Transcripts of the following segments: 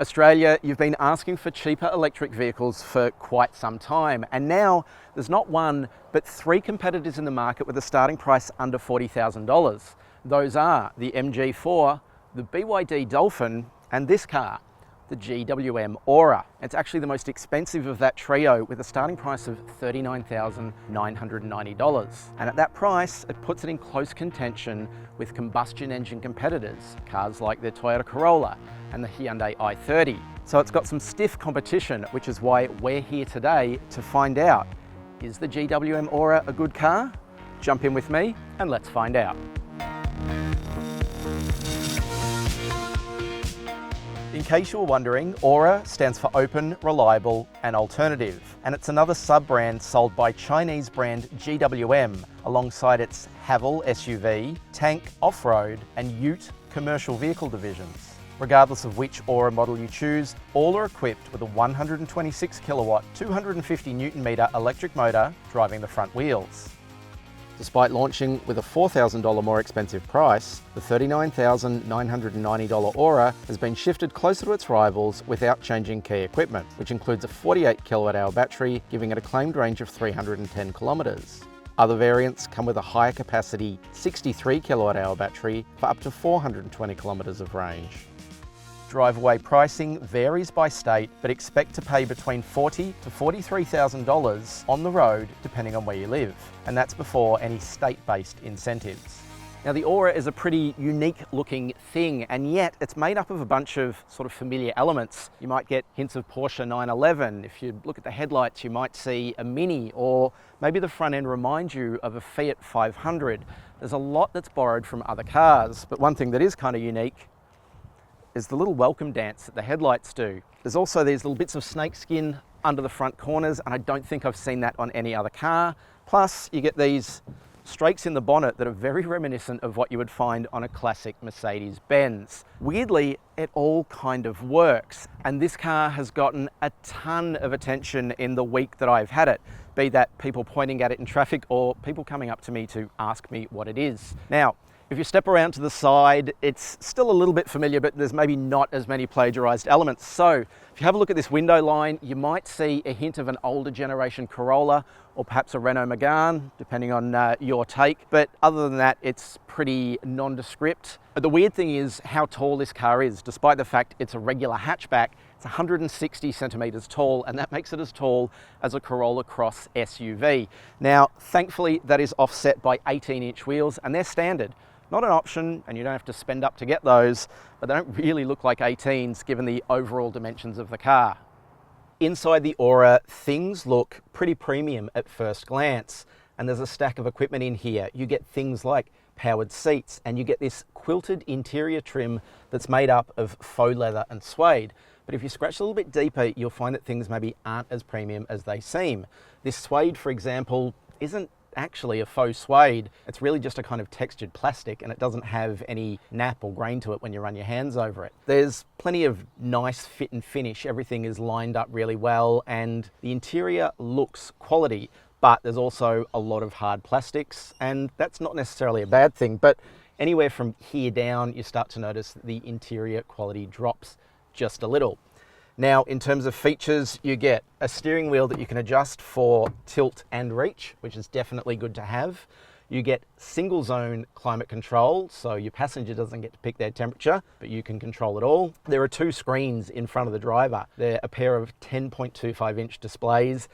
Australia, you've been asking for cheaper electric vehicles for quite some time, and now there's not one but three competitors in the market with a starting price under $40,000. Those are the MG4, the BYD Dolphin, and this car, the GWM Ora. It's actually the most expensive of that trio with a starting price of $39,990. And at that price, it puts it in close contention with combustion engine competitors, cars like the Toyota Corolla and the Hyundai i30. So it's got some stiff competition, which is why we're here today to find out, is the GWM Ora a good car? Jump in with me and let's find out. In case you were wondering, Ora stands for Open, Reliable and Alternative, and it's another sub-brand sold by Chinese brand GWM alongside its Haval SUV, Tank Off-Road and Ute commercial vehicle divisions. Regardless of which Ora model you choose, all are equipped with a 126 kilowatt, 250 Newton meter electric motor driving the front wheels. Despite launching with a $4,000 more expensive price, the $39,990 Ora has been shifted closer to its rivals without changing key equipment, which includes a 48 kilowatt-hour battery, giving it a claimed range of 310 kilometres. Other variants come with a higher capacity 63 kilowatt-hour battery for up to 420 kilometres of range. Drive-away pricing varies by state, but expect to pay between $40,000 to $43,000 on the road depending on where you live, and that's before any state-based incentives. Now the Ora is a pretty unique looking thing, and yet it's made up of a bunch of sort of familiar elements. You might get hints of Porsche 911. If you look at the headlights, you might see a Mini, or maybe the front end reminds you of a Fiat 500. There's a lot that's borrowed from other cars, but one thing that is kind of unique is the little welcome dance that the headlights do. There's also these little bits of snakeskin under the front corners, and I don't think I've seen that on any other car. Plus, you get these strakes in the bonnet that are very reminiscent of what you would find on a classic Mercedes-Benz. Weirdly, it all kind of works, and this car has gotten a ton of attention in the week that I've had it, be that people pointing at it in traffic or people coming up to me to ask me what it is. Now, if you step around to the side, it's still a little bit familiar, but there's maybe not as many plagiarized elements. So if you have a look at this window line, you might see a hint of an older generation Corolla or perhaps a Renault Megane, depending on your take. But other than that, it's pretty nondescript. But the weird thing is how tall this car is. Despite the fact it's a regular hatchback, it's 160 centimeters tall, and that makes it as tall as a Corolla Cross SUV. Now, thankfully, that is offset by 18-inch wheels, and they're standard. Not an option, and you don't have to spend up to get those, but they don't really look like 18s given the overall dimensions of the car. Inside the Ora, things look pretty premium at first glance, and there's a stack of equipment in here. You get things like powered seats, and you get this quilted interior trim that's made up of faux leather and suede. But if you scratch a little bit deeper, you'll find that things maybe aren't as premium as they seem. This suede, for example, isn't actually a faux suede. It's really just a kind of textured plastic, and it doesn't have any nap or grain to it when you run your hands over it. There's plenty of nice fit and finish. Everything is lined up really well, and the interior looks quality, but there's also a lot of hard plastics, and that's not necessarily a bad thing. But anywhere from here down, you start to notice that the interior quality drops just a little. Now, in terms of features, you get a steering wheel that you can adjust for tilt and reach, which is definitely good to have. You get single zone climate control, so your passenger doesn't get to pick their temperature, but you can control it all. There are two screens in front of the driver. They're a pair of 10.25-inch displays,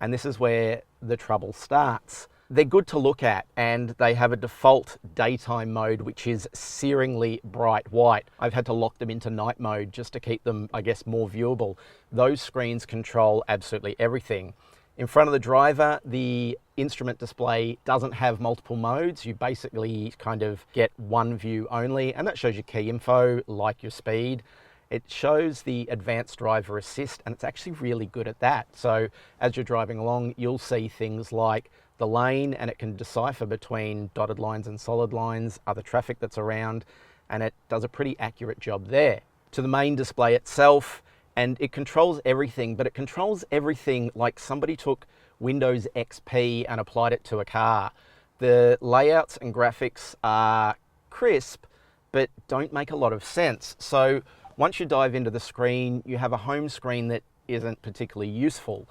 and this is where the trouble starts. They're good to look at, and they have a default daytime mode, which is searingly bright white. I've had to lock them into night mode just to keep them, I guess, more viewable. Those screens control absolutely everything. In front of the driver, the instrument display doesn't have multiple modes. You basically kind of get one view only, and that shows you key info, like your speed. It shows the advanced driver assist, and it's actually really good at that. So as you're driving along, you'll see things like the lane, and it can decipher between dotted lines and solid lines, other traffic that's around, and it does a pretty accurate job there. To the main display itself, and it controls everything, but it controls everything like somebody took Windows XP and applied it to a car. The layouts and graphics are crisp, but don't make a lot of sense. So Once you dive into the screen, you have a home screen that isn't particularly useful.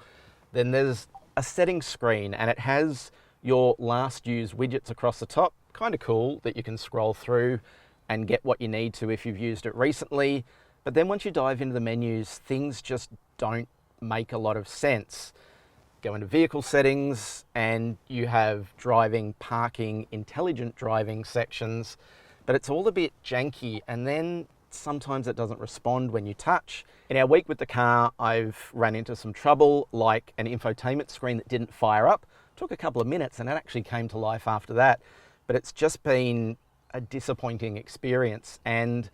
Then there's a settings screen, and it has your last used widgets across the top. Kind of cool that you can scroll through and get what you need to if you've used it recently. But then once you dive into the menus, things just don't make a lot of sense. Go into vehicle settings and you have driving, parking, intelligent driving sections, but it's all a bit janky, and then sometimes it doesn't respond when you touch. In our week with the car, I've run into some trouble, like an infotainment screen that didn't fire up. Took a couple of minutes and it actually came to life after that. But it's just been a disappointing experience, and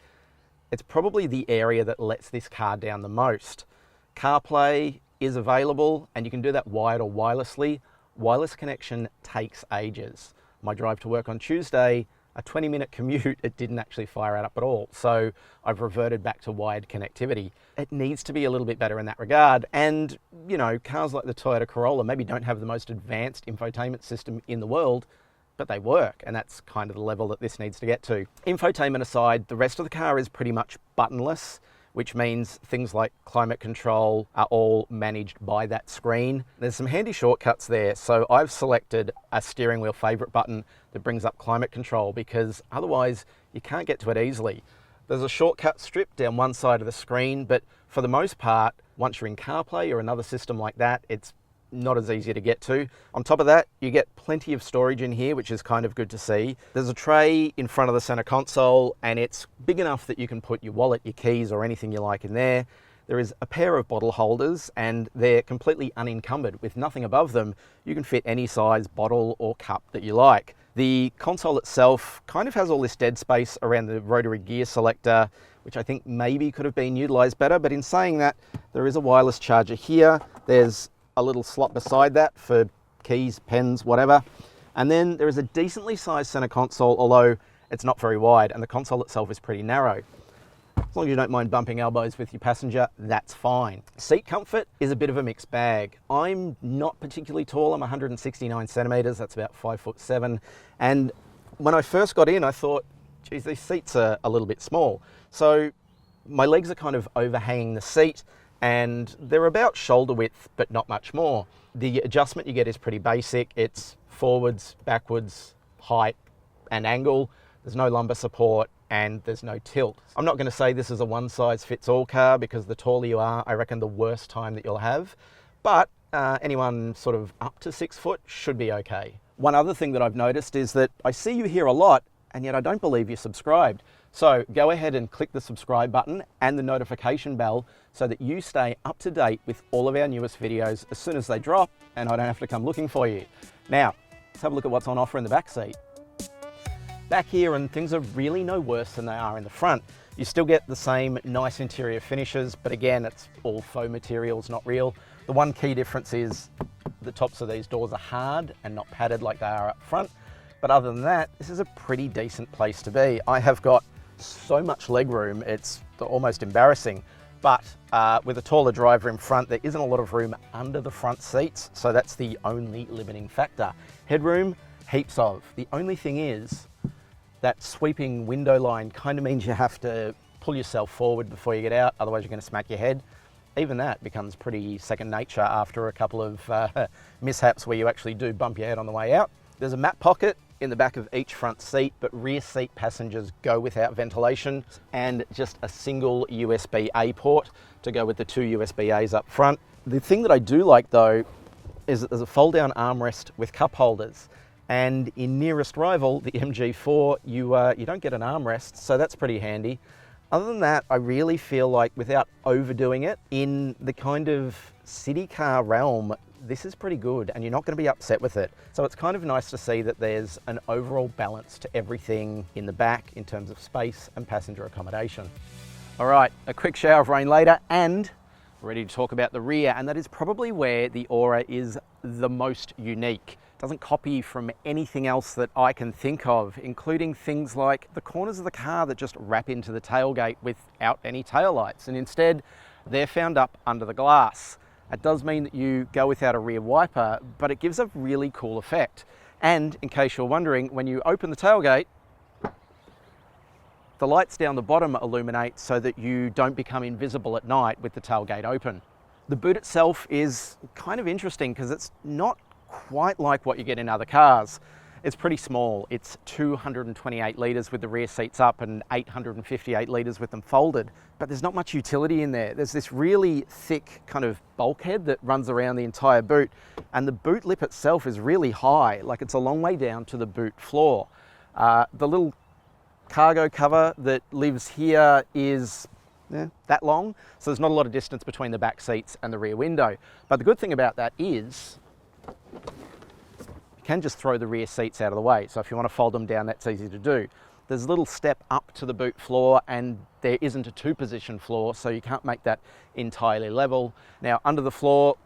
it's probably the area that lets this car down the most. CarPlay is available and you can do that wired or wirelessly. Wireless connection takes ages. My drive to work on Tuesday, a 20-minute commute, it didn't actually fire up at all. So I've reverted back to wired connectivity. It needs to be a little bit better in that regard. And, you know, cars like the Toyota Corolla maybe don't have the most advanced infotainment system in the world, but they work, and that's kind of the level that this needs to get to. Infotainment aside, the rest of the car is pretty much buttonless, which means things like climate control are all managed by that screen. There's some handy shortcuts there. So I've selected a steering wheel favorite button that brings up climate control, because otherwise you can't get to it easily. There's a shortcut strip down one side of the screen, but for the most part, once you're in CarPlay or another system like that, it's not as easy to get to. On top of that, you get plenty of storage in here, which is kind of good to see. There's a tray in front of the center console, and it's big enough that you can put your wallet, your keys, or anything you like in there. There is a pair of bottle holders, and they're completely unencumbered. With nothing above them, you can fit any size bottle or cup that you like. The console itself kind of has all this dead space around the rotary gear selector, which I think maybe could have been utilized better. But in saying that, there is a wireless charger here. There's a little slot beside that for keys, pens, whatever. And then there is a decently sized center console, although it's not very wide, and the console itself is pretty narrow. As long as you don't mind bumping elbows with your passenger, that's fine. Seat comfort is a bit of a mixed bag. I'm not particularly tall. I'm 169 centimeters. That's about 5'7". And when I first got in, I thought, geez, these seats are a little bit small. So my legs are kind of overhanging the seat, and they're about shoulder width, but not much more. The adjustment you get is pretty basic. It's forwards, backwards, height, and angle. There's no lumbar support, and there's no tilt. I'm not going to say this is a one-size-fits-all car, because the taller you are, I reckon the worse time that you'll have. But anyone sort of up to 6 foot should be okay. One other thing that I've noticed is that I see you here a lot, and yet I don't believe you're subscribed. So go ahead and click the subscribe button and the notification bell so that you stay up to date with all of our newest videos as soon as they drop, and I don't have to come looking for you. Now, let's have a look at what's on offer in the back seat. Back here, and things are really no worse than they are in the front. You still get the same nice interior finishes, but again, it's all faux materials, not real. The one key difference is the tops of these doors are hard and not padded like they are up front. But other than that, this is a pretty decent place to be. I have got so much leg room, it's almost embarrassing. But with a taller driver in front, there isn't a lot of room under the front seats, so that's the only limiting factor. Headroom, heaps of. The only thing is, that sweeping window line kind of means you have to pull yourself forward before you get out, otherwise you're going to smack your head. Even that becomes pretty second nature after a couple of mishaps where you actually do bump your head on the way out. There's a map pocket in the back of each front seat, but rear seat passengers go without ventilation, and just a single USB-A port to go with the two USB-As up front. The thing that I do like though is that there's a fold-down armrest with cup holders. And in nearest rival, the MG4, you don't get an armrest, so that's pretty handy. Other than that, I really feel like, without overdoing it, in the kind of city car realm, this is pretty good, and you're not going to be upset with it. So it's kind of nice to see that there's an overall balance to everything in the back in terms of space and passenger accommodation. All right, a quick shower of rain later, and we're ready to talk about the rear, and that is probably where the Ora is the most unique. Doesn't copy from anything else that I can think of, including things like the corners of the car that just wrap into the tailgate without any taillights, and instead they're found up under the glass. It does mean that you go without a rear wiper, but it gives a really cool effect. And in case you're wondering, when you open the tailgate, The lights down the bottom illuminate so that you don't become invisible at night with the tailgate open. The boot itself is kind of interesting because it's not quite like what you get in other cars. It's pretty small. It's 228 litres with the rear seats up and 858 litres with them folded. But there's not much utility in there. There's this really thick kind of bulkhead that runs around the entire boot, and the boot lip itself is really high, like it's a long way down to the boot floor. The little cargo cover that lives here is that long, so there's not a lot of distance between the back seats and the rear window. But the good thing about that is you can just throw the rear seats out of the way. So if you want to fold them down, that's easy to do. There's a little step up to the boot floor, and there isn't a two-position floor, so you can't make that entirely level. Now, under the floor,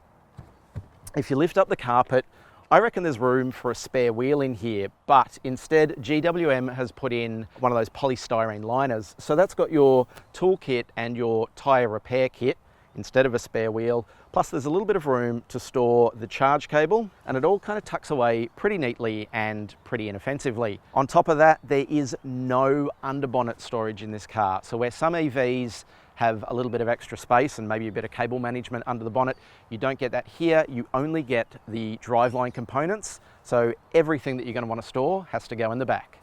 if you lift up the carpet, I reckon there's room for a spare wheel in here, but instead GWM has put in one of those polystyrene liners. So that's got your toolkit and your tyre repair kit instead of a spare wheel. Plus there's a little bit of room to store the charge cable, and it all kind of tucks away pretty neatly and pretty inoffensively. On top of that, there is no underbonnet storage in this car. So where some EVs have a little bit of extra space and maybe a bit of cable management under the bonnet, you don't get that here. You only get the driveline components. So everything that you're going to want to store has to go in the back.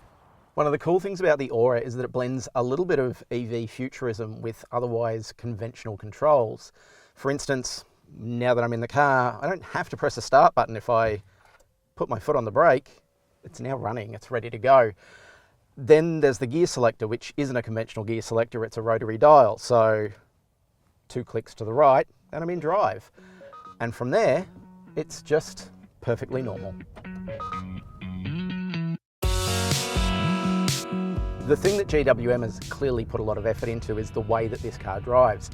One of the cool things about the Ora is that it blends a little bit of EV futurism with otherwise conventional controls. For instance, now that I'm in the car, I don't have to press a start button. If I put my foot on the brake, it's now running, it's ready to go. Then there's the gear selector, which isn't a conventional gear selector, it's a rotary dial. So 2 clicks to the right and I'm in drive. And from there, it's just perfectly normal. The thing that GWM has clearly put a lot of effort into is the way that this car drives.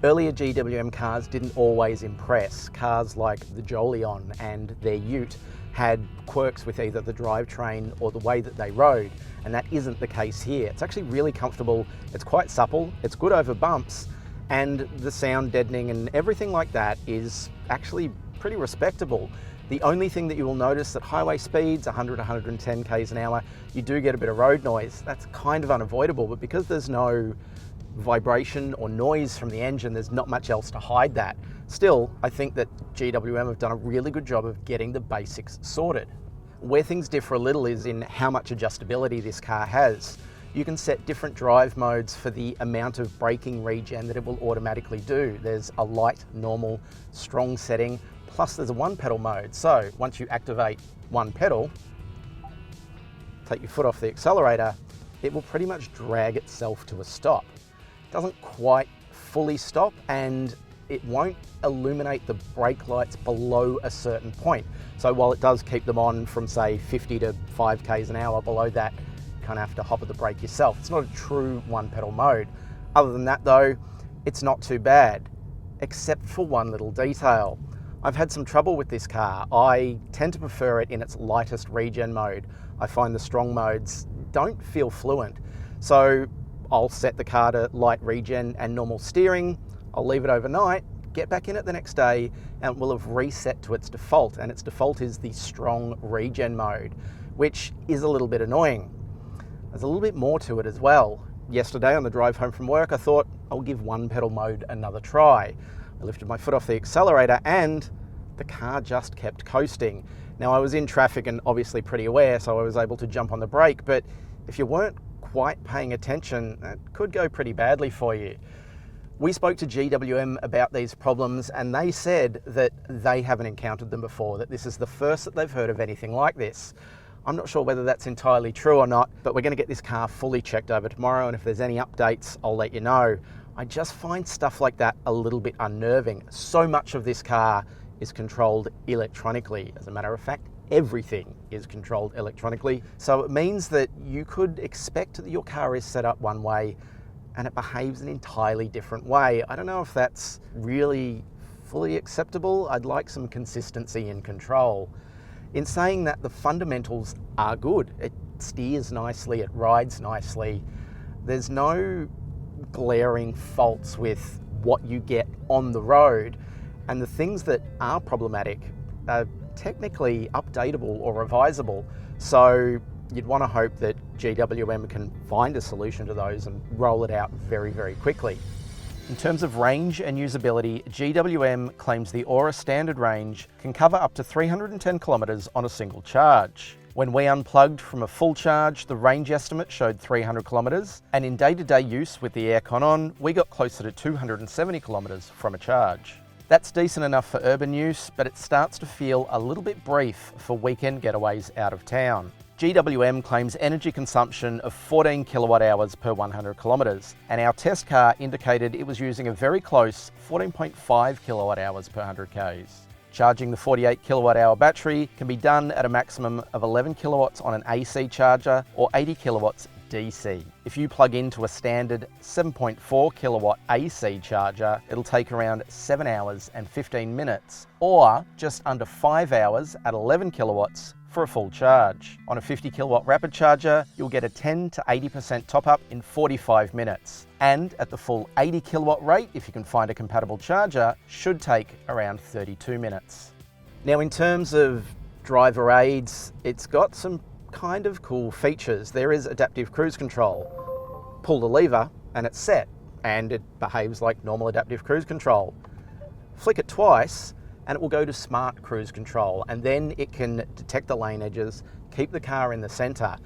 Earlier GWM cars didn't always impress. Cars like the Jolion and their Ute had quirks with either the drivetrain or the way that they rode, and that isn't the case here. It's actually really comfortable, it's quite supple, it's good over bumps, and the sound deadening and everything like that is actually pretty respectable. The only thing that you will notice at highway speeds, 100, 110 k's an hour, you do get a bit of road noise. That's kind of unavoidable, but because there's no vibration or noise from the engine, there's not much else to hide that. Still, I think that GWM have done a really good job of getting the basics sorted. Where things differ a little is in how much adjustability this car has. You can set different drive modes for the amount of braking regen that it will automatically do. There's a light, normal, strong setting, plus there's a one pedal mode. So once you activate one pedal, take your foot off the accelerator, it will pretty much drag itself to a stop. It doesn't quite fully stop, and it won't illuminate the brake lights below a certain point. So while it does keep them on from say 50 to 5 k's an hour, below that you kind of have to hop at the brake yourself. It's not a true one pedal mode. Other than that though, it's not too bad, except for one little detail. I've had some trouble with this car. I tend to prefer it in its lightest regen mode. I find the strong modes don't feel fluent. So I'll set the car to light regen and normal steering, I'll leave it overnight, get back in it the next day, and it will have reset to its default, and its default is the strong regen mode, which is a little bit annoying. There's a little bit more to it as well. Yesterday on the drive home from work, I thought I'll give one pedal mode another try. I lifted my foot off the accelerator and the car just kept coasting. Now I was in traffic and obviously pretty aware, so I was able to jump on the brake, but if you weren't quite paying attention, that could go pretty badly for you. We spoke to GWM about these problems and they said that they haven't encountered them before, that this is the first that they've heard of anything like this. I'm not sure whether that's entirely true or not, but we're going to get this car fully checked over tomorrow, and if there's any updates, I'll let you know. I just find stuff like that a little bit unnerving. So much of this car is controlled electronically. As a matter of fact, everything is controlled electronically. So it means that you could expect that your car is set up one way and it behaves an entirely different way. I don't know if that's really fully acceptable. I'd like some consistency in control. In saying that, the fundamentals are good. It steers nicely, it rides nicely. There's no glaring faults with what you get on the road, and the things that are problematic are technically updatable or revisable. So you'd want to hope that GWM can find a solution to those and roll it out very, very quickly. In terms of range and usability, GWM claims the Ora standard range can cover up to 310 kilometres on a single charge. When we unplugged from a full charge, the range estimate showed 300 kilometres, and in day-to-day use with the aircon on, we got closer to 270 kilometres from a charge. That's decent enough for urban use, but it starts to feel a little bit brief for weekend getaways out of town. GWM claims energy consumption of 14 kilowatt hours per 100 kilometres, and our test car indicated it was using a very close 14.5 kilowatt hours per 100 k's. Charging the 48 kilowatt hour battery can be done at a maximum of 11 kilowatts on an AC charger or 80 kilowatts DC. If you plug into a standard 7.4 kilowatt AC charger, it'll take around 7 hours and 15 minutes, or just under 5 hours at 11 kilowatts for a full charge. On a 50 kilowatt rapid charger, you'll get a 10 to 80% top up in 45 minutes. And at the full 80 kilowatt rate, if you can find a compatible charger, should take around 32 minutes. Now, in terms of driver aids, it's got some kind of cool features. There is adaptive cruise control. Pull the lever and it's set, and it behaves like normal adaptive cruise control. Flick it twice and it will go to smart cruise control, and then it can detect the lane edges, keep the car in the center.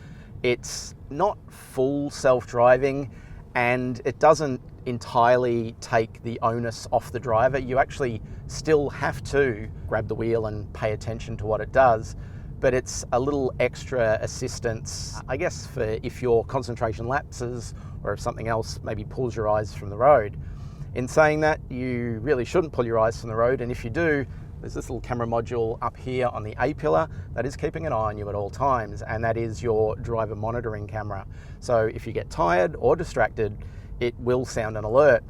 It's not full self-driving, and it doesn't entirely take the onus off the driver. You actually still have to grab the wheel and pay attention to what it does, but it's a little extra assistance, I guess, for if your concentration lapses or if something else maybe pulls your eyes from the road. In saying that, you really shouldn't pull your eyes from the road, and if you do, there's this little camera module up here on the A pillar that is keeping an eye on you at all times, and that is your driver monitoring camera. So if you get tired or distracted, it will sound an alert.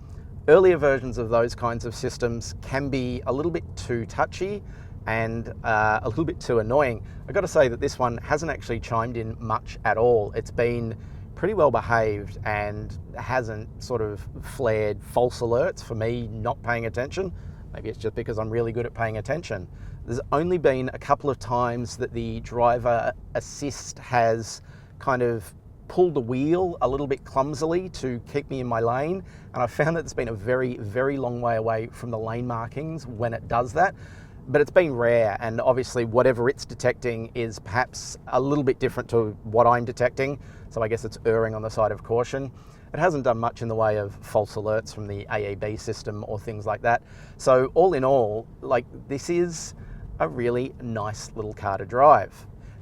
Earlier versions of those kinds of systems can be a little bit too touchy and a little bit too annoying. I've got to say that this one hasn't actually chimed in much at all. It's been pretty well behaved and hasn't sort of flared false alerts for me not paying attention. Maybe it's just because I'm really good at paying attention. There's only been a couple of times that the driver assist has kind of pulled the wheel a little bit clumsily to keep me in my lane, and I found that it's been a very, very long way away from the lane markings when it does that. But it's been rare, and obviously whatever it's detecting is perhaps a little bit different to what I'm detecting, so I guess it's erring on the side of caution. It hasn't done much in the way of false alerts from the AEB system or things like that. So all in all, this is a really nice little car to drive.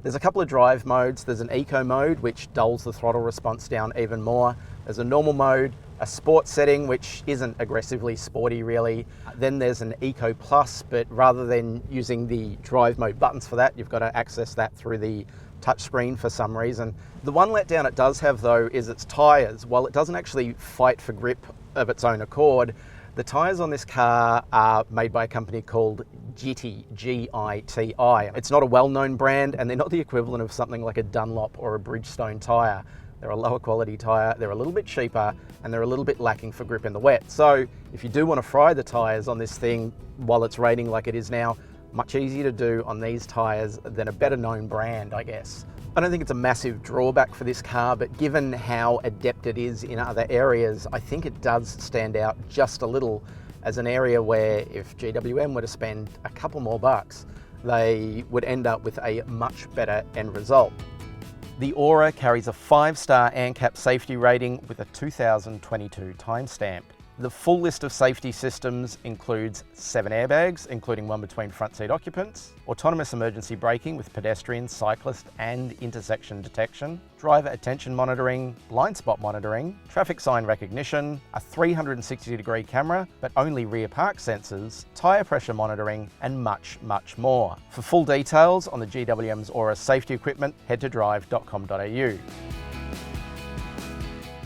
There's a couple of drive modes. There's an eco mode, which dulls the throttle response down even more. There's a normal mode, a sport setting, which isn't aggressively sporty really. Then there's an Eco Plus, but rather than using the drive mode buttons for that, you've got to access that through the touchscreen for some reason. The one letdown it does have though is its tyres. While it doesn't actually fight for grip of its own accord, the tyres on this car are made by a company called GITI, G-I-T-I. It's not a well-known brand, and they're not the equivalent of something like a Dunlop or a Bridgestone tyre. They're a lower quality tyre, they're a little bit cheaper, and they're a little bit lacking for grip in the wet. So if you do want to fry the tyres on this thing while it's raining like it is now, much easier to do on these tyres than a better known brand, I guess. I don't think it's a massive drawback for this car, but given how adept it is in other areas, I think it does stand out just a little as an area where if GWM were to spend a couple more bucks, they would end up with a much better end result. The Ora carries a 5-star ANCAP safety rating with a 2022 timestamp. The full list of safety systems includes 7 airbags, including one between front seat occupants, autonomous emergency braking with pedestrian, cyclist and intersection detection, driver attention monitoring, blind spot monitoring, traffic sign recognition, a 360-degree camera but only rear park sensors, tyre pressure monitoring and much, much more. For full details on the GWM's Ora safety equipment, head to Drive.com.au.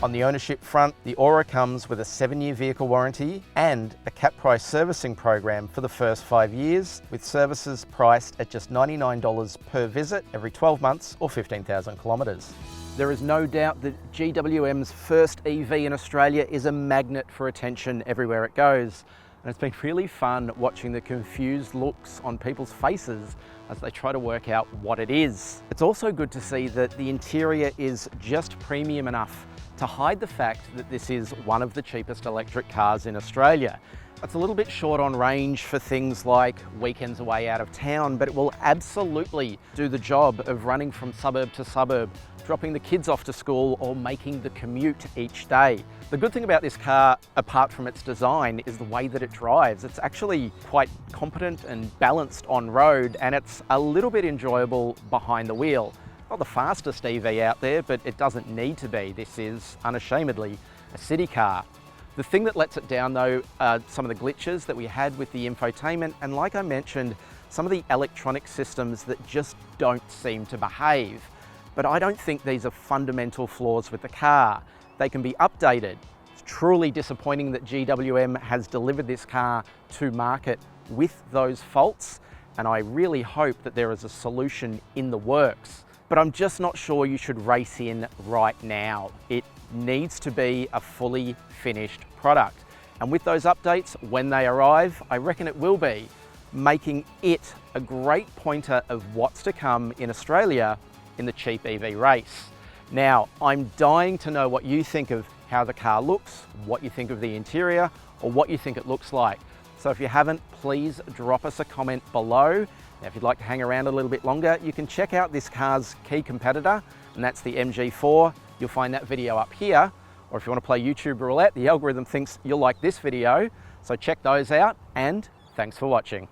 On the ownership front, the Ora comes with a 7-year vehicle warranty and a cap price servicing program for the first 5 years, with services priced at just $99 per visit every 12 months or 15,000 kilometres. There is no doubt that GWM's first EV in Australia is a magnet for attention everywhere it goes. And it's been really fun watching the confused looks on people's faces as they try to work out what it is. It's also good to see that the interior is just premium enough to hide the fact that this is one of the cheapest electric cars in Australia. It's a little bit short on range for things like weekends away out of town, but it will absolutely do the job of running from suburb to suburb, dropping the kids off to school or making the commute each day. The good thing about this car, apart from its design, is the way that it drives. It's actually quite competent and balanced on road, and it's a little bit enjoyable behind the wheel. Not the fastest EV out there, but it doesn't need to be. This is unashamedly a city car. The thing that lets it down though are some of the glitches that we had with the infotainment, and like I mentioned, some of the electronic systems that just don't seem to behave. But I don't think these are fundamental flaws with the car. They can be updated. It's truly disappointing that GWM has delivered this car to market with those faults, and I really hope that there is a solution in the works. But I'm just not sure you should race in right now. It needs to be a fully finished product. And with those updates, when they arrive, I reckon it will be, making it a great pointer of what's to come in Australia in the cheap EV race. Now, I'm dying to know what you think of how the car looks, what you think of the interior, or what you think it looks like. So if you haven't, please drop us a comment below. Now, if you'd like to hang around a little bit longer, you can check out this car's key competitor, and that's the MG4. You'll find that video up here. Or if you want to play YouTube roulette, the algorithm thinks you'll like this video. So check those out, and thanks for watching.